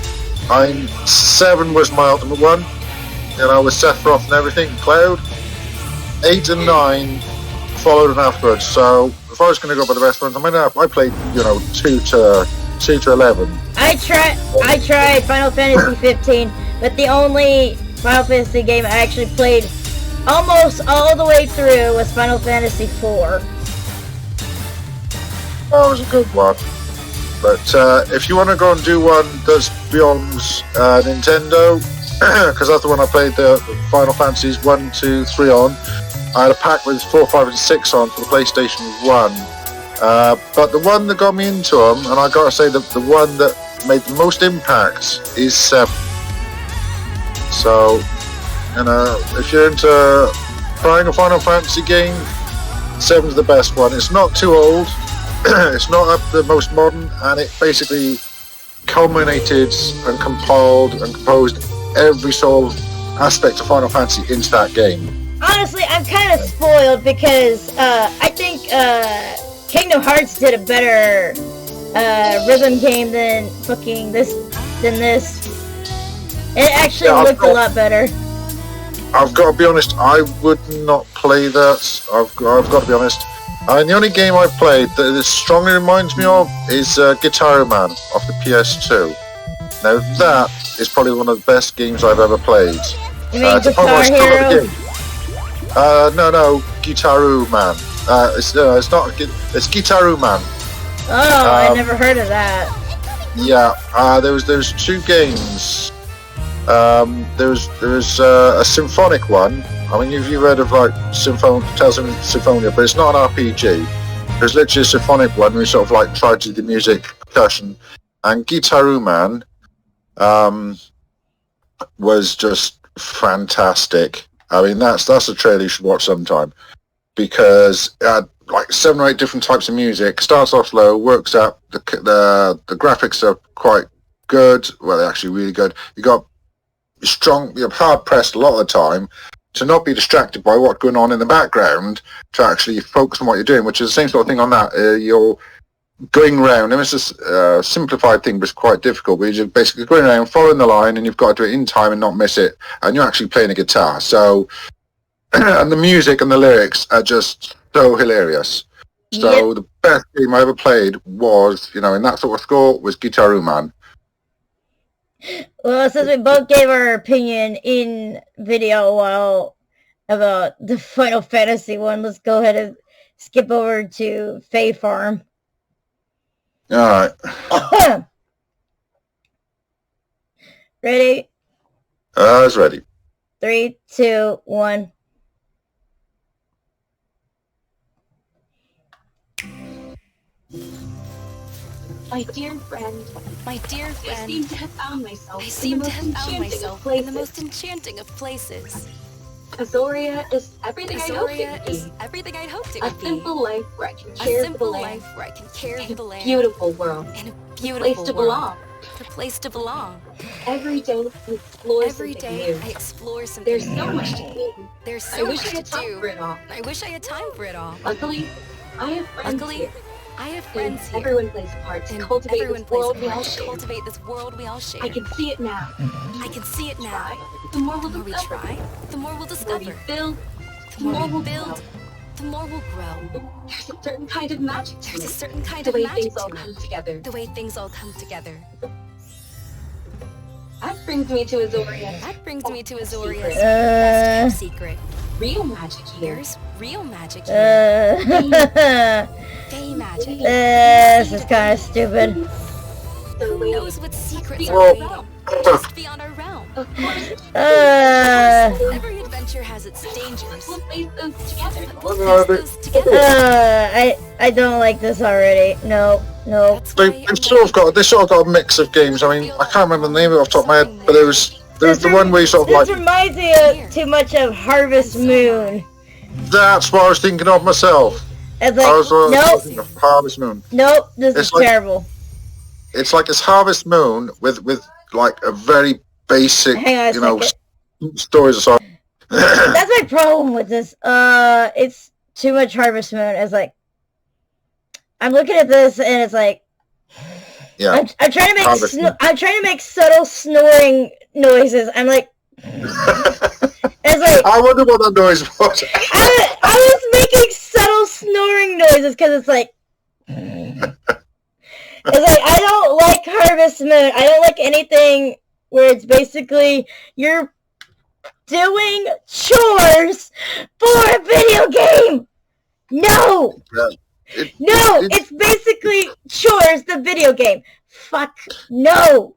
7 was my ultimate one, you know, with Sephiroth and everything, Cloud. 8 and 9 followed them afterwards, so if I was going to go by the best ones, I mean, I played, 2 to 11. I tried Final Fantasy 15, but the only Final Fantasy game I actually played almost all the way through was Final Fantasy 4. That was a good one. But if you want to go and do one that's beyond Nintendo, because that's the one I played the Final Fantasies 1, 2, 3 on. I had a pack with 4, 5, and 6 on for the PlayStation 1. But the one that got me into them, and I gotta say the one that made the most impact is 7. So, if you're into trying a Final Fantasy game, 7's the best one. It's not too old, it's not up the most modern, and it basically culminated and compiled and composed every sort of aspect of Final Fantasy into that game. Honestly, I'm kind of spoiled because I think Kingdom Hearts did a better rhythm game than this. It actually looked a lot better. I've got to be honest, I would not play that. I've got to be honest. And the only game I've played that strongly reminds me of is Guitar Man off the PS2. Now that is probably one of the best games I've ever played. You mean Guitar Hero? No, Guitaru Man. It's not. It's Guitaru Man. Oh, I never heard of that. Yeah, there's 2 games. There's a symphonic one. I mean, you've heard of like Tales of Symphonia, but it's not an RPG. There's literally a symphonic one where you sort of like try to do the music, percussion, and Guitaru Man was just fantastic. I mean, that's a trailer you should watch sometime, because it had like 7 or 8 different types of music. Starts off slow, works up. The graphics are quite good. Well, they're actually really good. You're hard pressed a lot of the time to not be distracted by what's going on in the background, to actually focus on what you're doing, which is the same sort of thing on that. You're going around, and it's a simplified thing, but it's quite difficult. But you're just basically going around, following the line, and you've got to do it in time and not miss it. And you're actually playing a guitar. So, and the music and the lyrics are just so hilarious. So The best game I ever played was, in that sort of score, was Guitaru Man. Well, since we both gave our opinion in video a while about the Final Fantasy one, let's go ahead and skip over to Fae Farm. Alright. Ready? I was ready. 3, 2, 1. My dear friend, I seem to have found myself in the most enchanting of places. Azoria is everything I hoped it would be. Everything I'd hoped it A would be. simple life where I can care for the land. In a Beautiful world. In a Place beautiful to world. belong. The place to belong. Every day I explore Every something day new. I explore something There's so new. much to do. There's I so wish much I had to time do. for it all. I wish I had time for it all. Luckily, I have friends Luckily, here. I have And friends here. everyone plays a part to And cultivate everyone this plays a world we all part to share. cultivate this world we all share. I can see it now. I can see it now. The more The we'll more we discover. try, the more we'll The more we discover. build, The more we'll we build, grow. the more we'll grow. There's a certain kind of magic to There's a it. certain kind The of way magic things all to come it. together. The way things all come together. That brings me to Azoria's That brings me to Azoria's secret. best kept secret. Real magic here. There's real magic here. Fey magic. This is kind of stupid. Who knows what secrets are Well- waiting just beyond our realm? Of course, Every adventure has its dangers. we'll face those together. We'll face those together. I don't like this already. No. That's They, why they've sort of got a mix of games. I mean, I can't remember the name of it off the top of my head, but there was the one where you sort of This like, reminds me of too much of Harvest Moon. that's what I was thinking of myself. It's I was like, thinking of Harvest Moon. nope, this It's is like- terrible. It's like it's Harvest Moon with like a very basic, Hang on a you know, second. stories aside. That's my problem with this. It's too much Harvest Moon. It's like, I'm looking at this and it's like, Yeah. I'm trying to make Harvest Moon. I'm trying to make subtle snoring noises. I'm like, it's like I wonder what that noise was. I was making subtle snoring noises because it's like, I don't like Harvest Moon. I don't like anything where it's basically you're doing chores for a video game. No. It's basically chores, the video game. Fuck no.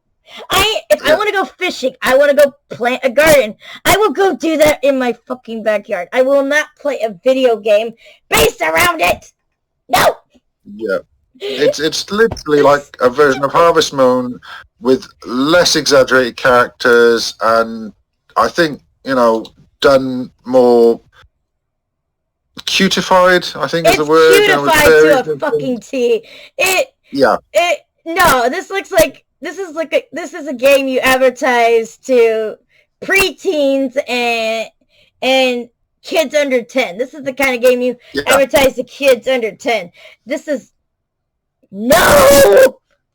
If I want to go fishing, I want to go plant a garden, I will go do that in my fucking backyard. I will not play a video game based around it. No. Yeah. It's literally like a version of Harvest Moon with less exaggerated characters and I think, you know, done more cutified, I think is the word. Cutified to a fucking T. No, this is a game you advertise to preteens and kids under 10. This is the kind of game you advertise to kids under 10. This is no.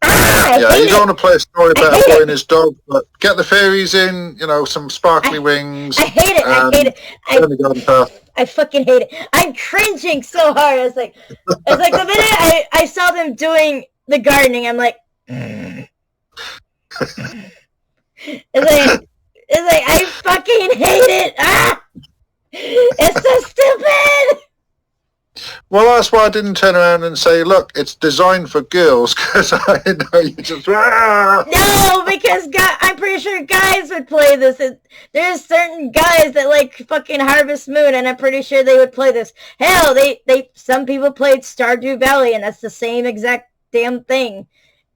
You don't want to play a story about a boy and his dog, but get the fairies in, you know, some sparkly wings. I hate it. I fucking hate it. I'm cringing so hard. It's like the minute I saw them doing the gardening, I'm like, it's like I fucking hate it. It's so stupid. Well, that's why I didn't turn around and say, look, it's designed for girls, because I know you just... No, because I'm pretty sure guys would play this. There's certain guys that like fucking Harvest Moon, and I'm pretty sure they would play this. Hell, some people played Stardew Valley, and that's the same exact damn thing.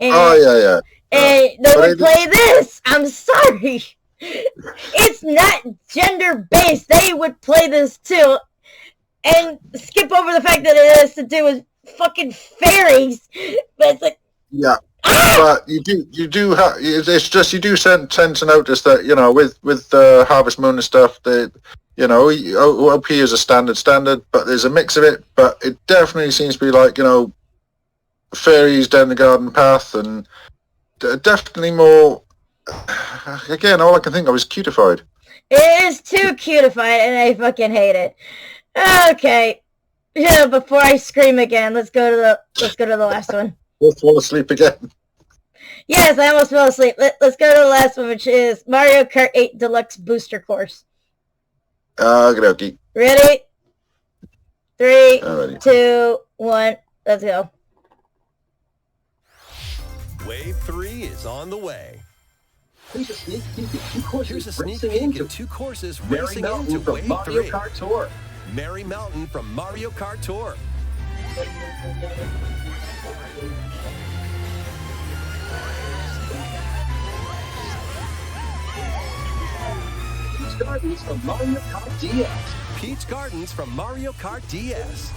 And, yeah. And they would play this. I'm sorry. It's not gender-based. They would play this too. And skip over the fact that it has to do with fucking fairies. But it's like... Yeah. But you do have, it's just, you do tend to notice that, you know, with Harvest Moon and stuff, that, you know, OP is a standard, but there's a mix of it, but it definitely seems to be like, you know, fairies down the garden path, and definitely more, again, all I can think of is cutified. It is too cutified, and I fucking hate it. Okay. Yeah, before I scream again, let's go to the last one. We'll fall asleep again. Yes, I almost fell asleep. Let's go to the last one, which is Mario Kart 8 Deluxe Booster Course. Okie. Ready? 3, Alrighty. 2, 1, let's go. Wave 3 is on the way. Here's a sneak peek at two courses Here's a sneak racing peek into at two courses Merry racing Mountain into from Wave Mario 3. Kart Tour. Merry Mountain from Mario Kart Tour. Peach Gardens from Mario Kart DS. Peach Gardens from Mario Kart DS.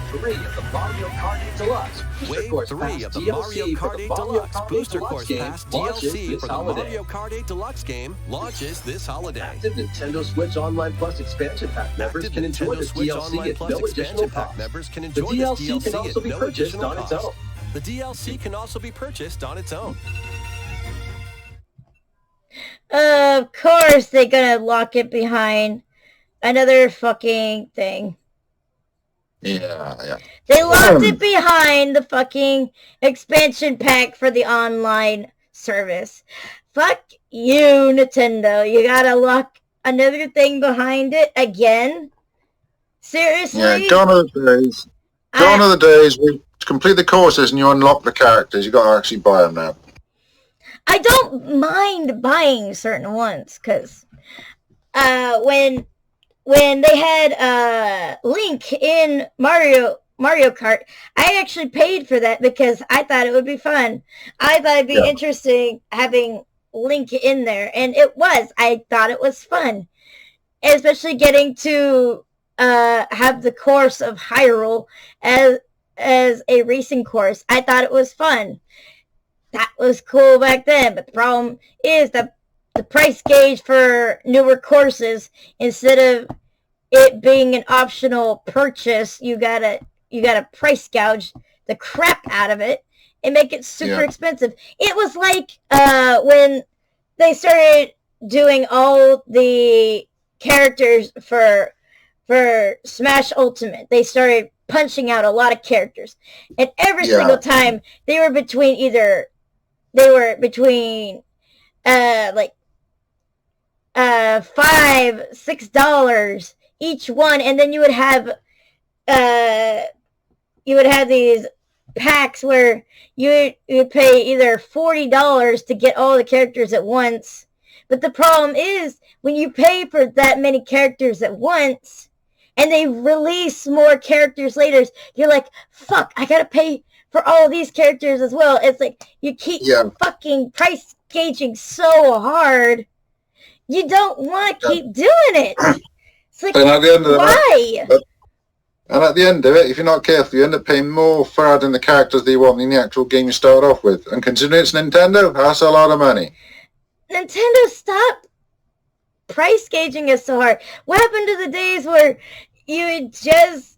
3 of the Mario Kart 8 Deluxe Wave 3 of the Mario Kart 8 Deluxe Booster Course Pass DLC for the Mario Kart 8 Deluxe game launches this holiday. Active Nintendo Switch Online Plus expansion pack members can enjoy this DLC at no additional cost. The DLC can also be purchased on its own. The DLC can also be purchased on its own. Of course they're gonna lock it behind another fucking thing. Yeah. They locked it behind the fucking expansion pack for the online service. Fuck you, Nintendo. You gotta lock another thing behind it again? Seriously? Yeah, gone are the days. Gone are the days we complete the courses and you unlock the characters. You got to actually buy them now. I don't mind buying certain ones, because when they had Link in Mario Kart, I actually paid for that because I thought it would be fun. I thought it'd be interesting having Link in there, and it was. I thought it was fun, especially getting to have the course of Hyrule as a racing course. I thought it was fun. That was cool back then, but the problem is that the price gauge for newer courses, instead of it being an optional purchase, you gotta price gouge the crap out of it and make it super expensive. It was like when they started doing all the characters for Smash Ultimate. They started punching out a lot of characters, and every single time they were between like $5-6 each one, and then you would have these packs where you would pay either $40 to get all the characters at once. But the problem is, when you pay for that many characters at once and they release more characters later, you're like, fuck, I gotta pay for all of these characters as well. It's like you keep fucking price gauging so hard. You don't want to keep doing it. It's like, and at the end of why? And at the end of it, if you're not careful, you end up paying more for adding the characters that you want in the actual game you start off with. And considering it's Nintendo, that's a lot of money. Nintendo, stop price gauging us so hard. What happened to the days where you would just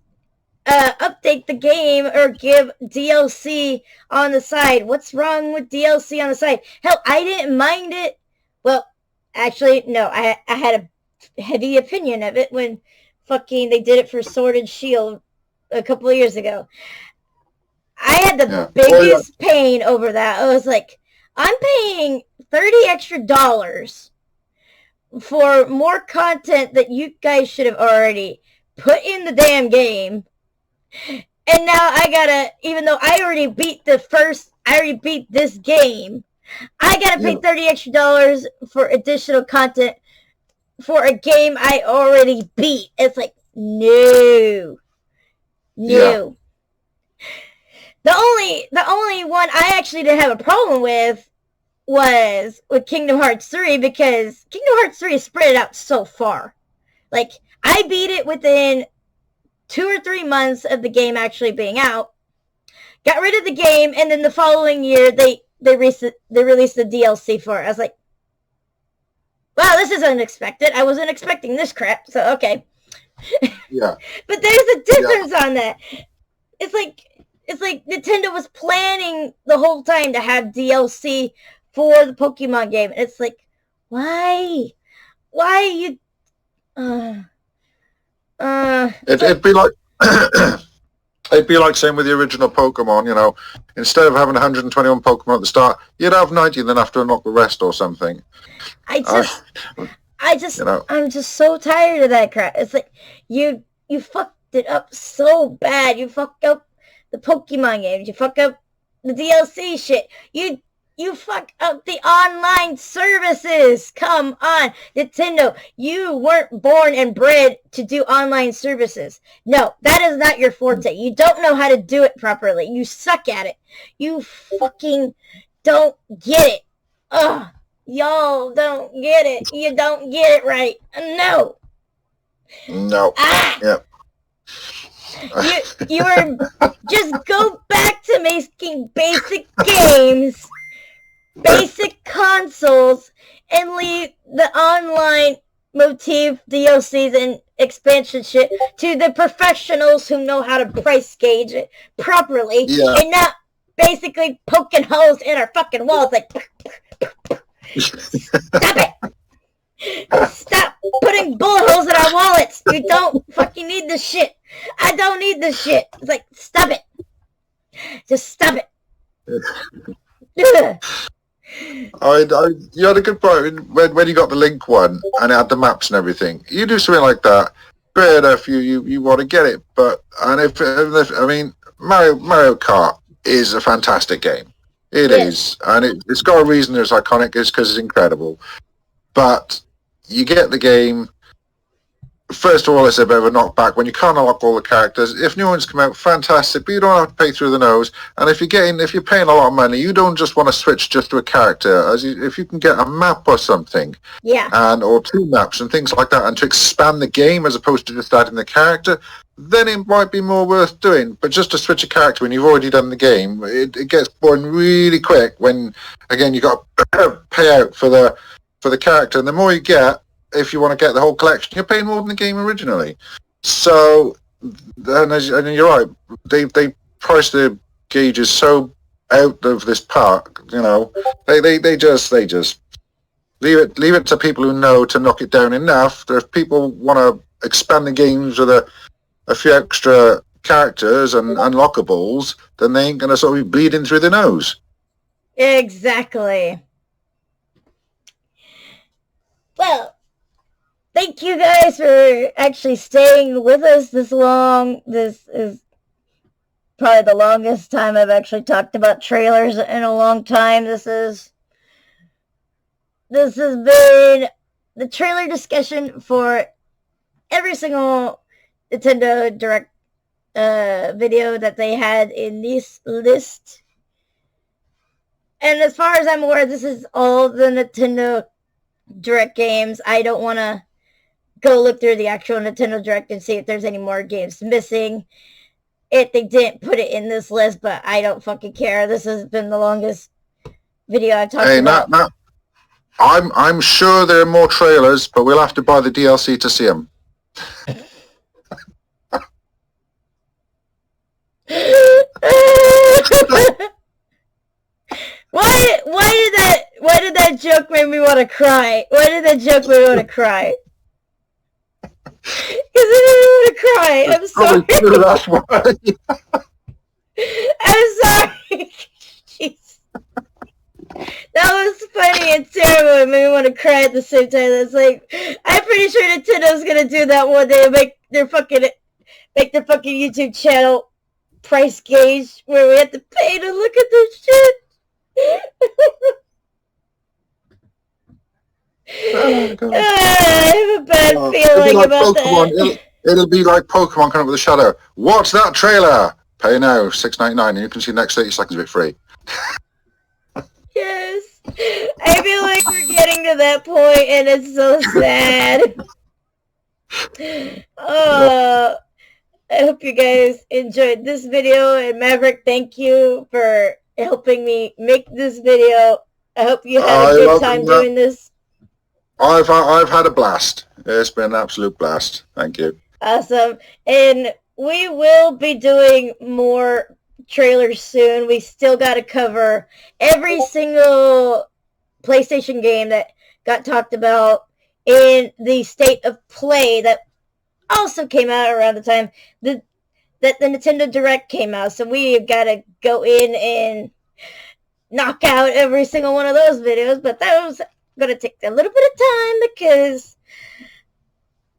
update the game or give DLC on the side? What's wrong with DLC on the side? Hell, I didn't mind it. Well, actually, no, I had a heavy opinion of it when fucking they did it for Sword and Shield a couple of years ago. I had the biggest pain over that. I was like, I'm paying $30 extra for more content that you guys should have already put in the damn game. And now I gotta, even though I already beat this game, I gotta pay $30 extra for additional content for a game I already beat. It's like, no. The only one I actually didn't have a problem with was with Kingdom Hearts 3, because Kingdom Hearts 3 is spread out so far. Like, I beat it within 2 or 3 months of the game actually being out, got rid of the game, and then the following year they released the DLC for it. I was like, wow, this is unexpected. I wasn't expecting this crap, so okay. Yeah. But there's a difference on that. It's like Nintendo was planning the whole time to have DLC for the Pokemon game. It's like, why? Why you... It'd be like... It'd be like saying with the original Pokemon, you know, instead of having 121 Pokemon at the start, you'd have 90 and then have to unlock the rest or something. I'm just so tired of that crap. It's like, you fucked it up so bad. You fucked up the Pokemon games. You fuck up the DLC shit. You fuck up the online services. Come on, Nintendo. You weren't born and bred to do online services. No, that is not your forte. You don't know how to do it properly. You suck at it. You fucking don't get it. Ugh. Y'all don't get it. You don't get it right. No. No. Ah. Yeah. You were just go back to making basic games, basic consoles, and leave the online motif, DLCs, and expansion shit to the professionals who know how to price gauge it properly, and not basically poking holes in our fucking walls like. Stop it! Stop putting bullet holes in our wallets! You don't fucking need this shit! I don't need this shit! It's like, stop it! Just stop it! You had a good point when you got the Link one and it had the maps and everything. You do something like that, fair enough, you want to get it, but if I mean, Mario Kart is a fantastic game. It is, and it's got a reason it's iconic, is because it's incredible. But you get the game, first of all, it's a bit of a knockback when you can't unlock all the characters. If new ones come out, fantastic, but you don't have to pay through the nose. And if you're paying a lot of money, you don't just want to switch just to a character. If you can get a map or something, or two maps and things like that, and to expand the game as opposed to just adding the character, then it might be more worth doing. But just to switch a character when you've already done the game, it gets boring really quick when, again, you got to pay out for the character. And the more you get, if you want to get the whole collection, you're paying more than the game originally. So, and you're right, they price the gauges so out of this park, you know, they just leave it to people who know to knock it down enough that if people want to expand the games with a few extra characters and unlockables, then they ain't going to sort of be bleeding through the nose. Exactly. Well, thank you guys for actually staying with us this long. This is probably the longest time I've actually talked about trailers in a long time. This has been the trailer discussion for every single Nintendo Direct video that they had in this list. And as far as I'm aware, this is all the Nintendo Direct games. I don't want to go look through the actual Nintendo Direct and see if there's any more games missing. They didn't put it in this list, but I don't fucking care. This has been the longest video I've talked about. Hey, I'm sure there are more trailers, but we'll have to buy the DLC to see them. Why did that joke make me want to cry? Why did that joke make me want to cry? Because I didn't want to cry. I'm sorry. That's why. I'm sorry. Jeez. That was funny and terrible. It made me want to cry at the same time. It's like, I'm pretty sure Nintendo's gonna do that one day and make their fucking YouTube channel price gauge where we have to pay to look at this shit. Oh, God. I have a bad feeling like about Pokemon. that. It'll be like Pokemon coming up with a shadow. What's that trailer? Pay now, $6.99, and you can see the next 30 seconds of it free. Yes. I feel like we're getting to that point, and it's so sad. I hope you guys enjoyed this video, and Maverick, thank you for helping me make this video. I hope you had a good time doing this. I've had a blast. It's been an absolute blast. Thank you. Awesome. And we will be doing more trailers soon. We still got to cover every single PlayStation game that got talked about in the State of Play that also came out around the time that the Nintendo Direct came out. So we've got to go in and knock out every single one of those videos. But that was going to take a little bit of time because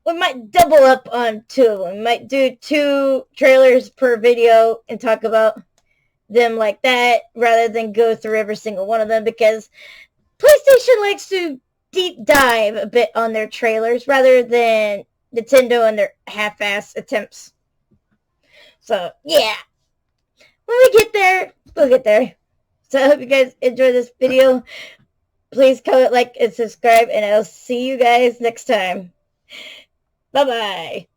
we might double up on two of them. We might do 2 trailers per video and talk about them like that rather than go through every single one of them, because PlayStation likes to deep dive a bit on their trailers rather than Nintendo and their half-ass attempts. So, yeah. When we get there, we'll get there. So I hope you guys enjoy this video. Please comment, like, and subscribe, and I'll see you guys next time. Bye-bye.